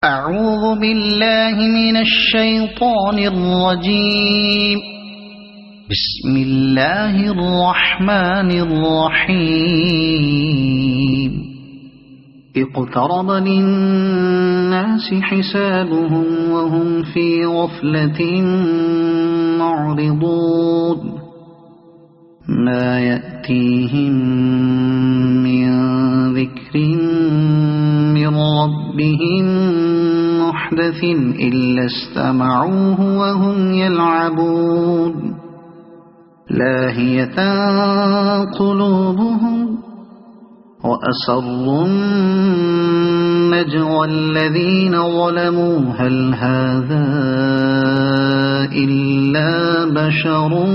أعوذ بالله من الشيطان الرجيم. بسم الله الرحمن الرحيم. اقترب للناس حسابهم وهم في غفلة معرضون. ما يأتيهم من ذكر من ربهم محدث إلا استمعوه وهم يلعبون. لاهية قلوبهم وأسروا النجوى الذين ظلموا هل هذا إلا بشر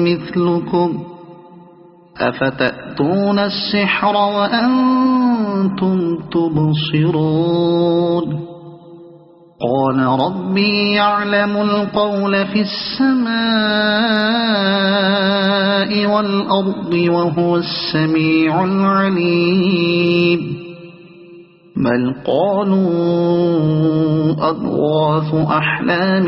مثلكم أفتأتون السحر وأنتم تبصرون. قال ربي يعلم القول في السماء والأرض وهو السميع العليم. بل قالوا أضغاث أحلام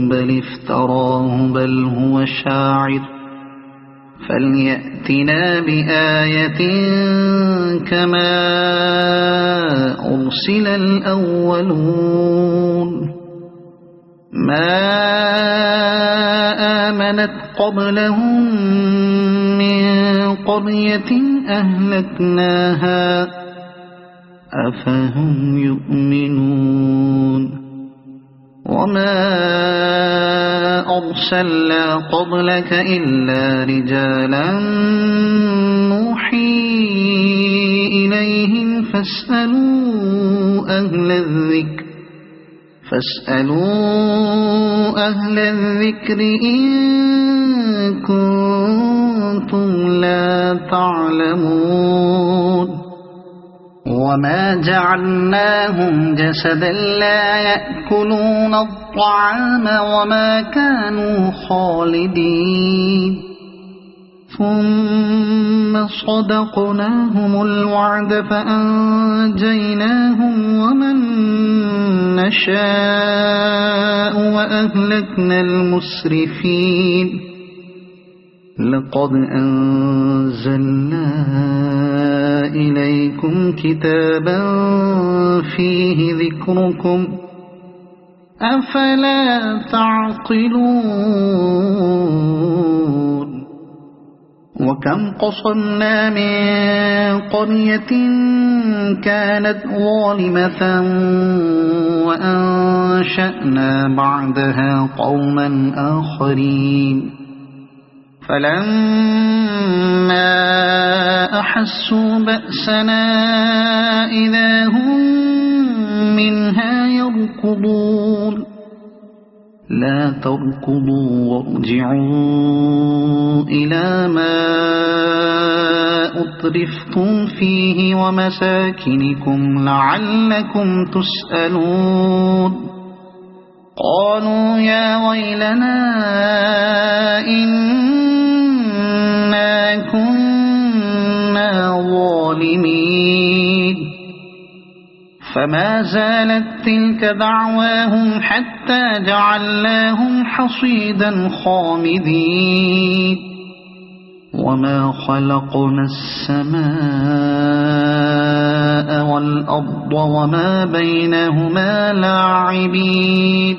بل افتراه بل هو شاعر فليأتنا بآية كما أرسل الأولون. ما آمنت قبلهم من قرية أهلكناها أفهم يؤمنون. وما أرسلنا قبلك إلا رجالا نوحي إليهم فاسألوا أهل الذكر إن كنتم لا تعلمون. وما جعلناهم جسدا لا يأكلون الطعام وما كانوا خالدين. ثم صدقناهم الوعد فأنجيناهم ومن نشاء وأهلكنا المسرفين. لقد أنزلنا إليكم كتابا فيه ذكركم أفلا تعقلون. وكم قصمنا من قرية كانت ظالمة وأنشأنا بعدها قوما آخرين فلما أحسوا بأسنا إذا هم منها يركضون. لا تركضوا وارجعوا إلى ما أترفتم فيه ومساكنكم لعلكم تسألون. قالوا يا ويلنا إنا كنا ظالمين. فما زالت تلك دعواهم حتى جعلناهم حصيدا خامدين. وما خلقنا السماء والأرض وما بينهما لاعبين.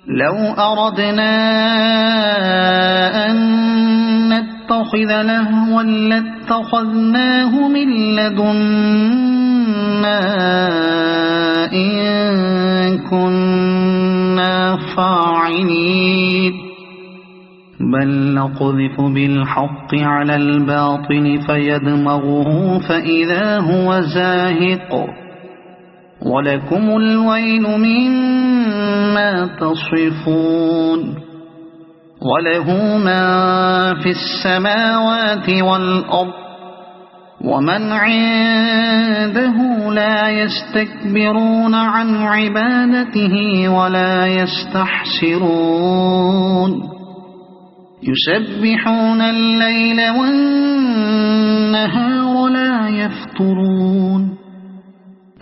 لو أردنا أن نتخذ لهوا لاتخذناه من لدنا إن كنا فاعلين. بل نقذف بالحق على الباطل فيدمغه فإذا هو زاهق ولكم الويل مما تصفون. وله ما في السماوات والأرض ومن عنده لا يستكبرون عن عبادته ولا يستحسرون. يسبحون الليل والنهار لا يفترون.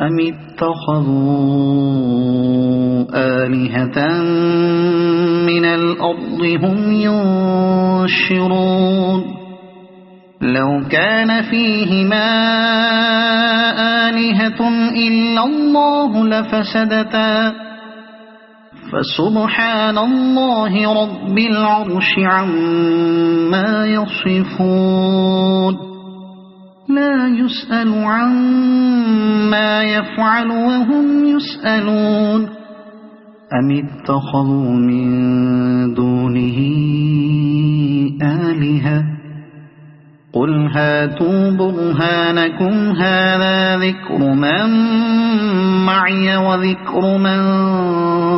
أم اتخذوا آلهة من الأرض هم ينشرون لو كان فيهما آلهة إلا الله لفسدتا فسبحان الله رب العرش عما يصفون لا يسأل عما يفعل وهم يسألون أم اتخذوا من دونه آلهة قل هاتوا برهانكم هذا ذكر من معي وذكر من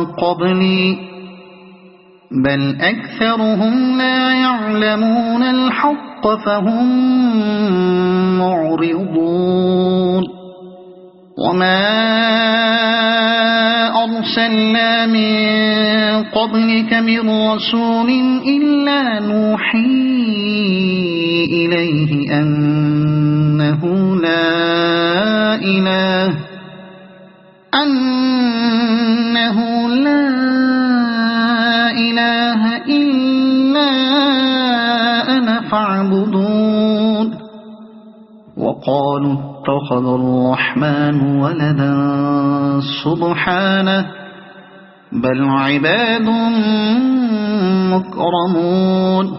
قبلي بل أكثرهم لا يعلمون الحق فهم معرضون وما أرسلنا من قبلك من رسول إلا نوحي إليه أنه لا إله إلا أنا فاعبدون وقالوا اتخذ الرحمن ولدا سبحانه بل عباد مكرمون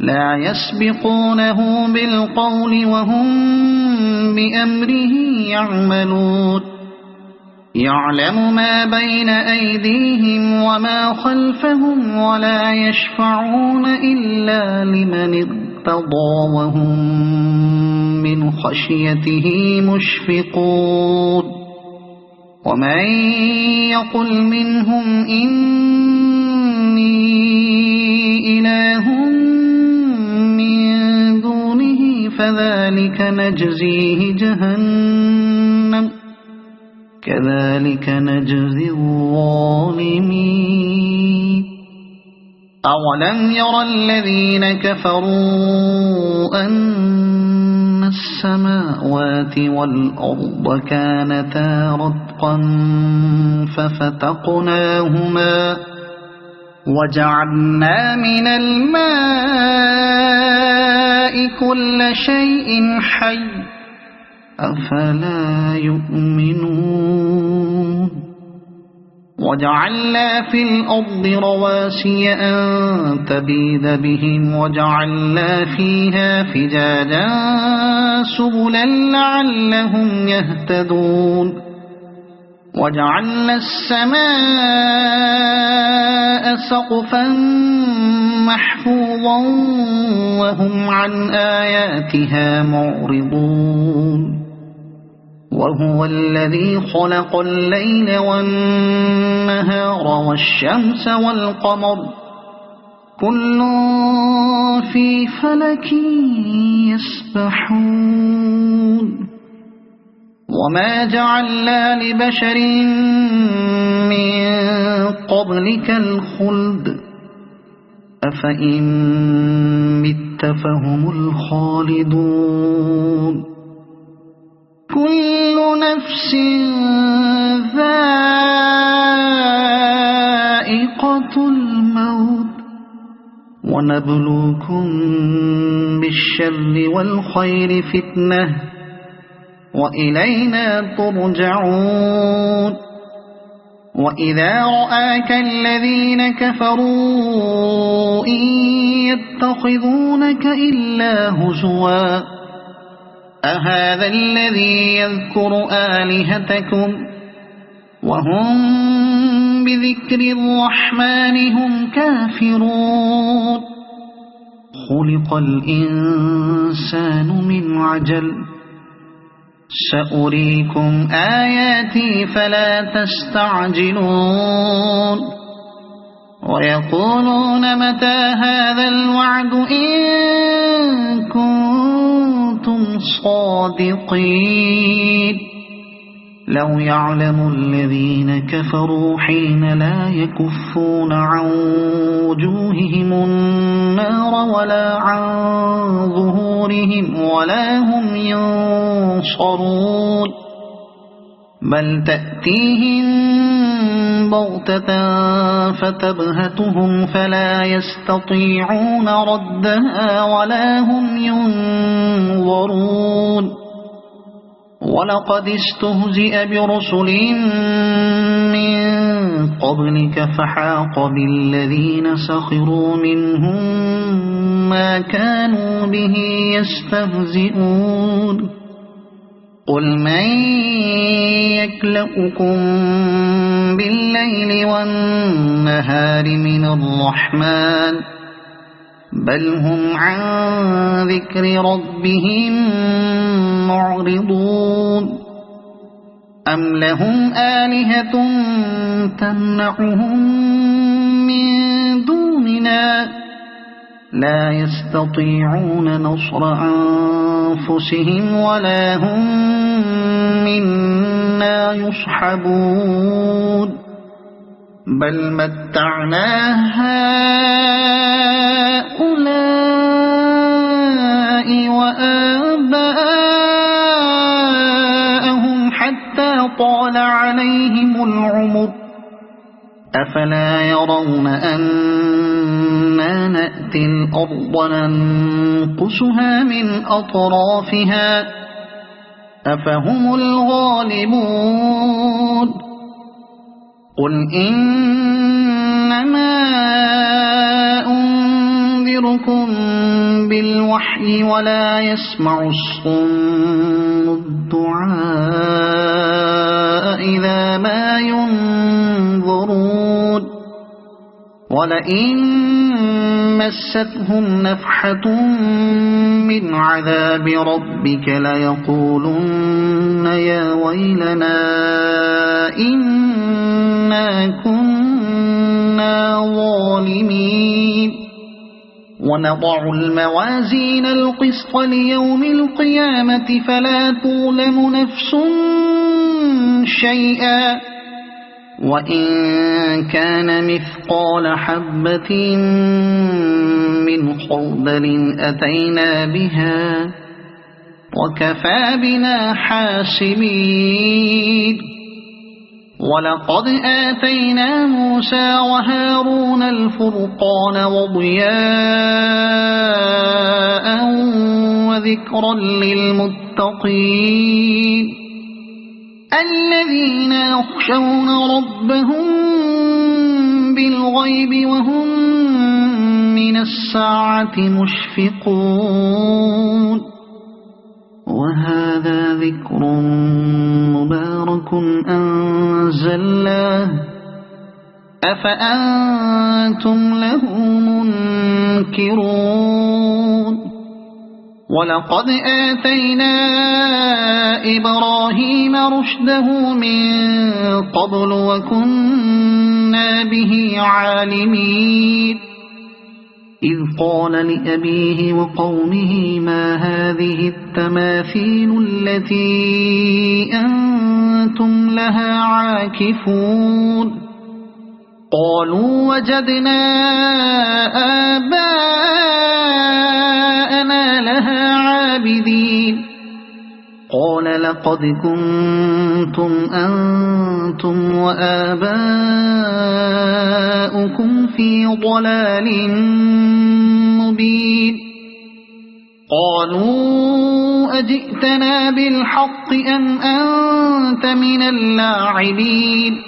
لا يسبقونه بالقول وهم بأمره يعملون يعلم ما بين أيديهم وما خلفهم ولا يشفعون إلا لمن ارتضى وهم من خشيته مشفقون ومن يقل منهم إني إله من دونه فذلك نجزيه جهنم كذلك نجزي الظالمين أولم ير الذين كفروا أن السماوات والأرض كانتا رتقا ففتقناهما وجعلنا من الماء كل شيء حي أفلا يؤمنون وجعلنا في الأرض رواسي أن تبيد بهم وجعلنا فيها فجاجا سبلا لعلهم يهتدون وجعلنا السماء سقفا محفوظا وهم عن آياتها معرضون وهو الذي خلق الليل والنهار والشمس والقمر كل في فلك يسبحون وما جعلنا لبشر من قبلك الخلد أفإن مت فهم الخالدون كل نفس ذائقة الموت ونبلوكم بالشر والخير فتنة وإلينا ترجعون وإذا رآك الذين كفروا إن يتخذونك إلا هزوا أهذا الذي يذكر آلهتكم وهم بذكر الرحمن هم كافرون خلق الإنسان من عجل سأريكم آياتي فلا تستعجلون ويقولون متى هذا الوعد إن كنتم صادقين لو يعلم الذين كفروا حين لا يكفون عن وجوههم النار ولا عن ظهورهم ولا هم ينصرون بل تأتيهم بغتة فتبهتهم فلا يستطيعون ردها ولا هم ينظرون ولقد استهزئ برسل من قبلك فحاق بالذين سخروا منهم ما كانوا به يستهزئون قل من يكلؤكم بالليل والنهار من الرحمن بل هم عن ذكر ربهم معرضون أم لهم آلهة تمنعهم من دوننا لا يستطيعون نصر أنفسهم ولا هم منا يصحبون بل متعنا هؤلاء وآباءهم حتى طال عليهم العمر أفلا يرون أنا نأتي الأرض ننقصها من أطرافها أفهم الغالبون قل إنما أنذركم بالوحي ولا يسمع الصم الدعاء إذا ما ينظرون ولئن مستهم نفحة من عذاب ربك ليقولن يا ويلنا إنا كنا ظالمين ونضع الموازين القسط ليوم القيامة فلا تظلم نفس شيئا وإن كان مثقال حبة من خردل أتينا بها وكفى بنا حاسبين ولقد آتينا موسى وهارون الفرقان وضياء وذكرا للمتقين الذين يخشون ربهم بالغيب وهم من الساعة مشفقون وهذا ذكر مبارك أنزلناه أفأنتم له منكرون ولقد آتينا إبراهيم رشده من قبل وكنا به عالمين إذ قال لأبيه وقومه ما هذه التماثيل التي أنتم لها عاكفون قالوا وجدنا آباءنا لها عابدين قال لقد كنتم أنتم وآباؤكم في ضلال مبين قالوا أجئتنا بالحق أم أنت من اللاعبين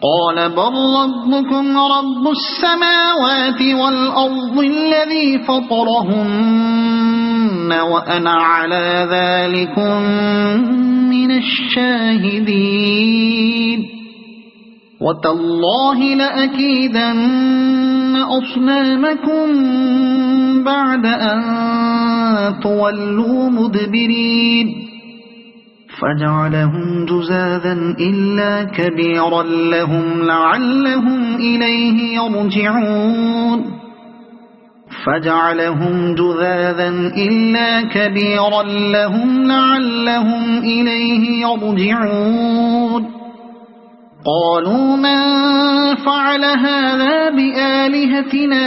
قال بل ربكم رب السماوات والأرض الذي فطرهن وأنا على ذلكم من الشاهدين وتالله لأكيدن أصنامكم بعد أن تولوا مدبرين فجعلهم جزاذا إلا كبيرا لهم لعلهم إليه يرجعون فجعلهم جذاذا إلا كبيرا لهم لعلهم إليه يرجعون قالوا من فعل هذا بآلهتنا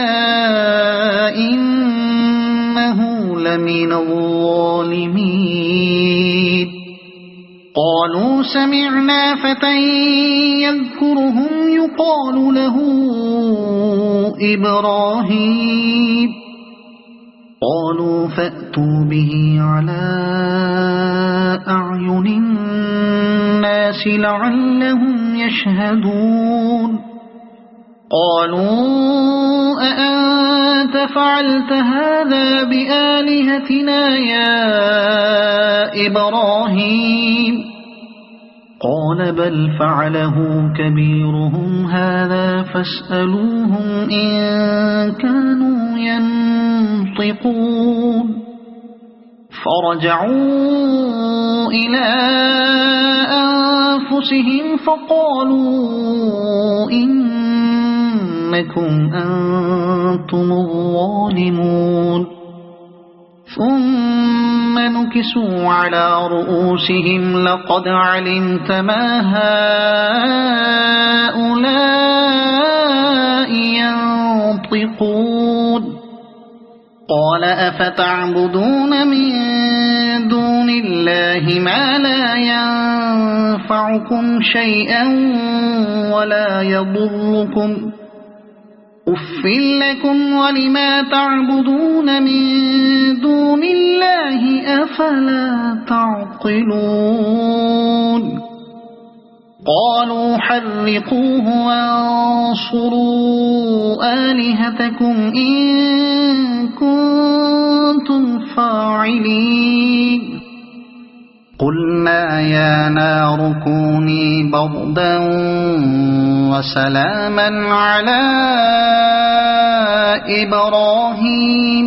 إنه لمن الظالمين قالوا سمعنا فتى يذكرهم يقال له إبراهيم قالوا فأتوا به على أعين الناس لعلهم يشهدون قالوا أأنت فعلت هذا بآلهتنا يا إبراهيم قال بل فعله كبيرهم هذا فاسألوهم إن كانوا ينطقون فرجعوا إلى أنفسهم فقالوا إنكم أنتم الظالمون ثم نكسوا على رؤوسهم لقد علمت ما هؤلاء ينطقون قال أفتعبدون من دون الله ما لا ينفعكم شيئا ولا يضركم أف لكم ولما تعبدون من دون الله أفلا تعقلون قالوا حرقوه وانصروا آلهتكم إن كنتم فاعلين قلنا يا نار كوني بردا وسلاما على إبراهيم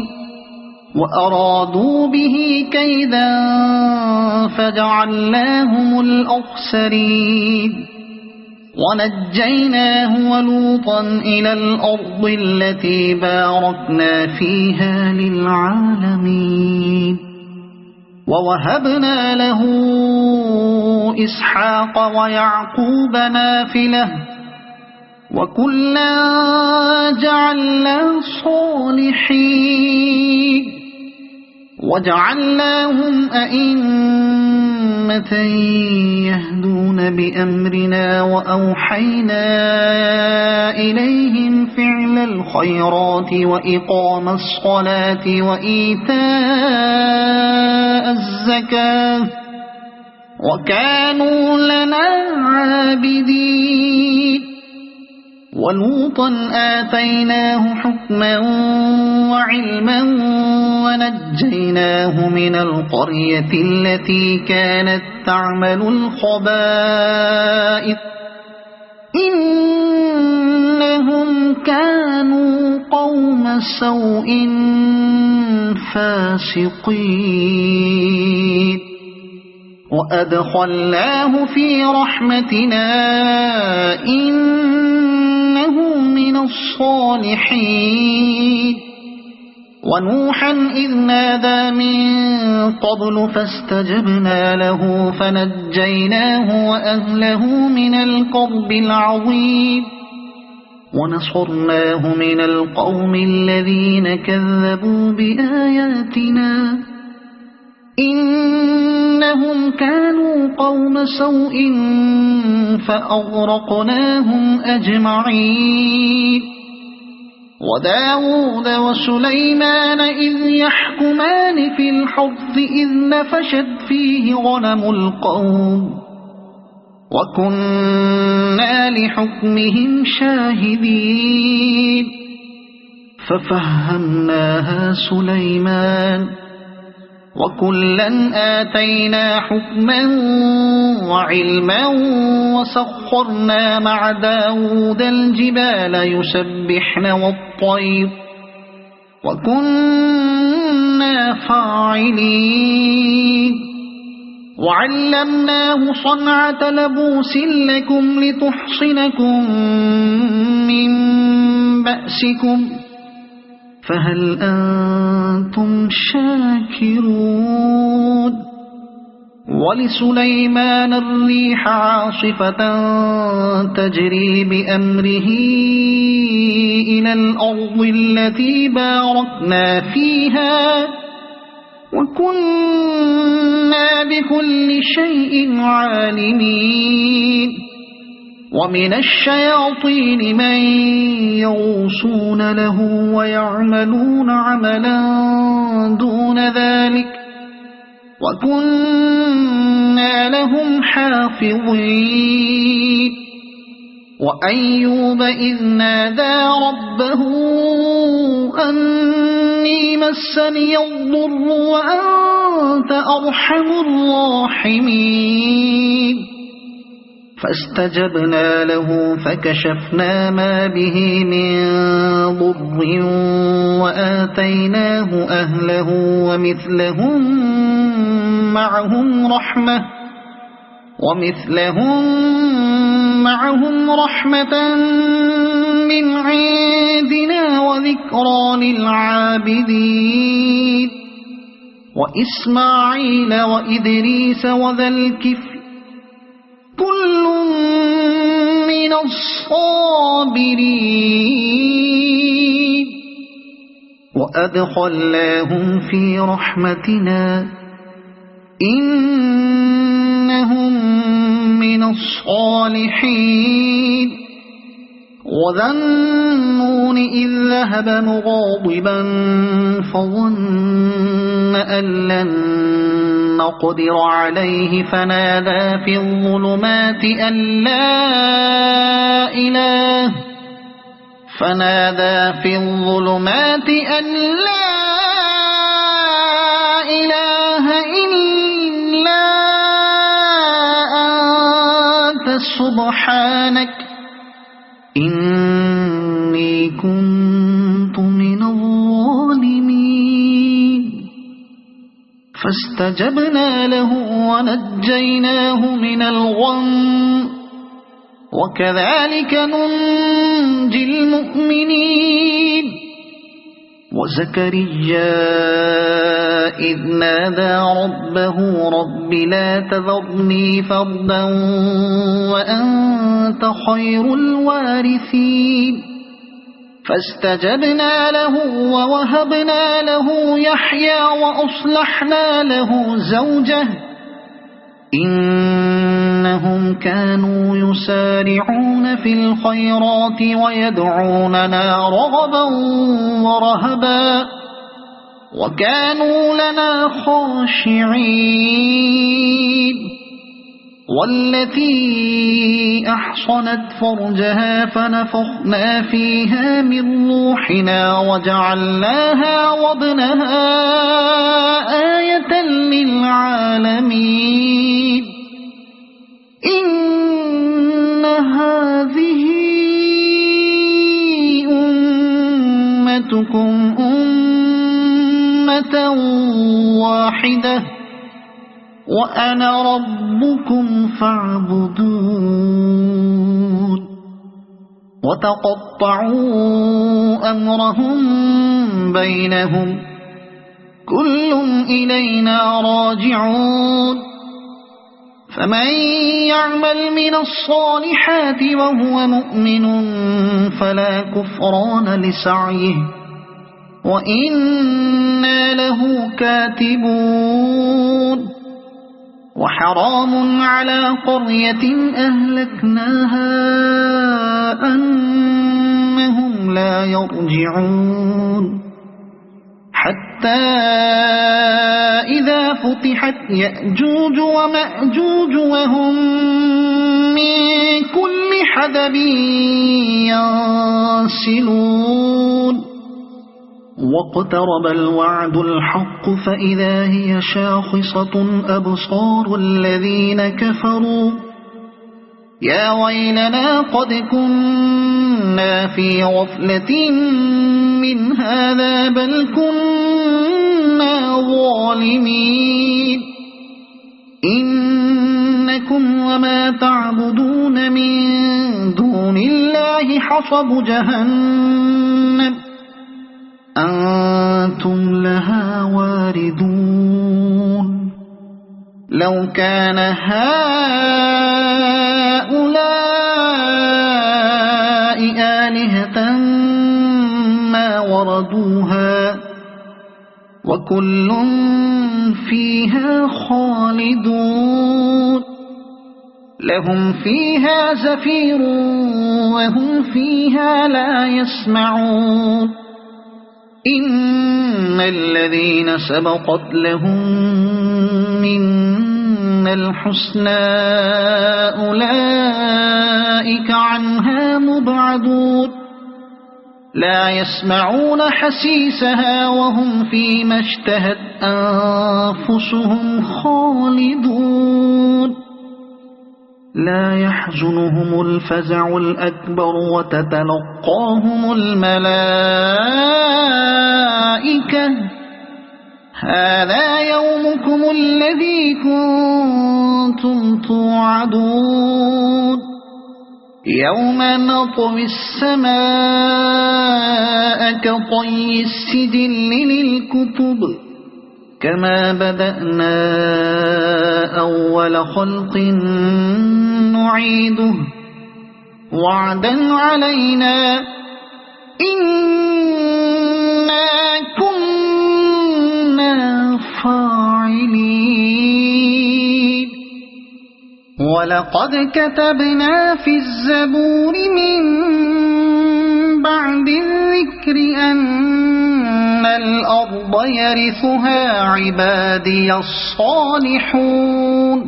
وأرادوا به كيدا فجعلناهم الأخسرين ونجيناه ولوطا إلى الأرض التي باركنا فيها للعالمين ووهبنا له إسحاق ويعقوب نافلة وكلا جعلنا صالحين وجعلناهم أئمة يهدون بأمرنا وأوحينا إليهم فعل الخيرات وإقام الصلاة وإيتاء الزكاة وكانوا لنا عابدين ولوطا آتيناه حكما وعلما ونجيناه من القرية التي كانت تعمل الخبائث إنهم كانوا قوم سوء فاسقين وأدخلناه في رحمتنا إنه من الصالحين ونوحا إذ نادى من قبل فاستجبنا له فنجيناه وأهله من الكرب العظيم ونصرناه من القوم الذين كذبوا بآياتنا إنهم كانوا قوم سوء فأغرقناهم أجمعين وداود وسليمان إذ يحكمان في الحرث إذ نفشت فيه غنم القوم وكنا لحكمهم شاهدين ففهمناها سليمان وكلا آتينا حكما وعلما وسخرنا مع داود الجبال يسبحن والطير وكنا فاعلين وعلمناه صنعة لبوس لكم لتحصنكم من بأسكم فهل أنتم شاكرون ولسليمان الريح عاصفة تجري بأمره إلى الأرض التي باركنا فيها وكنا بكل شيء عالمين ومن الشياطين من يغوصون له ويعملون عملا دون ذلك وكنا لهم حافظين وأيوب إذ نادى ربه أني مسني الضر وأنت أرحم الراحمين فاستجبنا له فكشفنا ما به من ضر وآتيناه أهله ومثلهم معهم رحمة من عندنا وذكرى للعابدين وإسماعيل وإدريس وذا الكفل كل من الصابرين وأدخلناهم في رحمتنا إنهم من الصالحين وذا النون إذ ذهب مغاضبا فظن أن لن نقدر عليه فنادى في الظلمات أن لا إله إلا أنت سبحانك إني كنت من الظالمين فاستجبنا له ونجيناه من الغم وكذلك ننجي المؤمنين وزكريا إذ نادى ربه رب لا تذرني فردا وأنت خير الوارثين فاستجبنا له ووهبنا له يحيى وأصلحنا له زوجه إنهم كانوا يسارعون في الخيرات ويدعوننا رغبا ورهبا وكانوا لنا خاشعين والتي أحصنت فرجها فنفخنا فيها من روحنا وجعلناها وابنها آية للعالمين إن هذه أمتكم أمة واحدة وأنا ربكم فاعبدون وتقطعوا أمرهم بينهم كل إلينا راجعون فمن يعمل من الصالحات وهو مؤمن فلا كفران لسعيه وإنا له كاتبون وحرام على قرية أهلكناها أنهم لا يرجعون حتى إذا فتحت يأجوج ومأجوج وهم من كل حدب ينسلون واقترب الوعد الحق فإذا هي شاخصة أبصار الذين كفروا يا ويلنا قد كنا في غفلة من هذا بل كنا ظالمين إنكم وما تعبدون من دون الله حصب جهنم أنتم لها واردون لو كان هؤلاء آلهة ما وردوها وكل فيها فيها خالدون لهم فيها زفير وهم فيها لا يسمعون إن الذين سبقت لهم منا الحسنى أولئك عنها مبعدون لا يسمعون حسيسها وهم فيما اشتهت أنفسهم خالدون لا يحزنهم الفزع الأكبر وتتلقاهم الملائكة هذا يومكم الذي كنتم توعدون يوم نطوي السماء كطي السجل للكتب كما بدأنا أول خلق نعيده وعدا علينا إنا كنا فاعلين ولقد كتبنا في الزبور من بعد الذكر أن الأرض يرثها عبادي الصالحون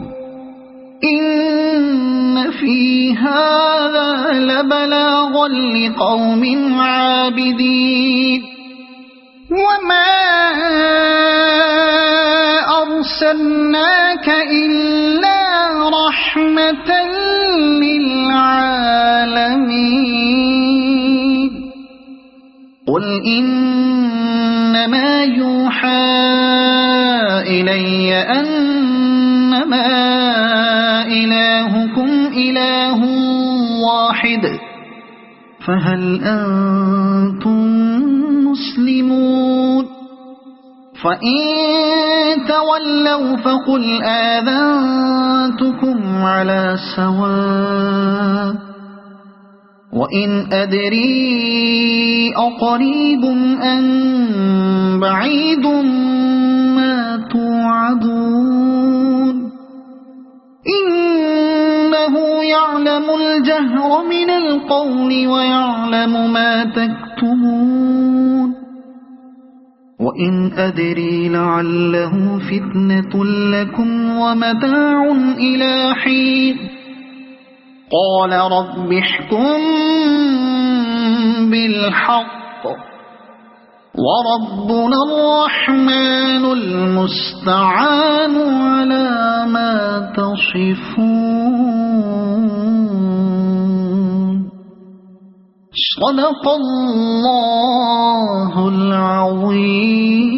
إن في هذا لبلاغا لقوم عابدين وما أرسلناك إلا رحمة للعالمين قل إنما يوحى إلي أنما إلهكم إله واحد فهل أنتم مسلمون فإن تولوا فقل آذنتكم على سواء وإن أدري أقريب أم بعيد ما توعدون إنه يعلم الجهر من القول ويعلم ما تكتمون وإن أدري لعله فتنة لكم ومتاع إلى حين قال رب احكم بالحق وربنا الرحمن المستعان على ما تصفون صدق الله العظيم.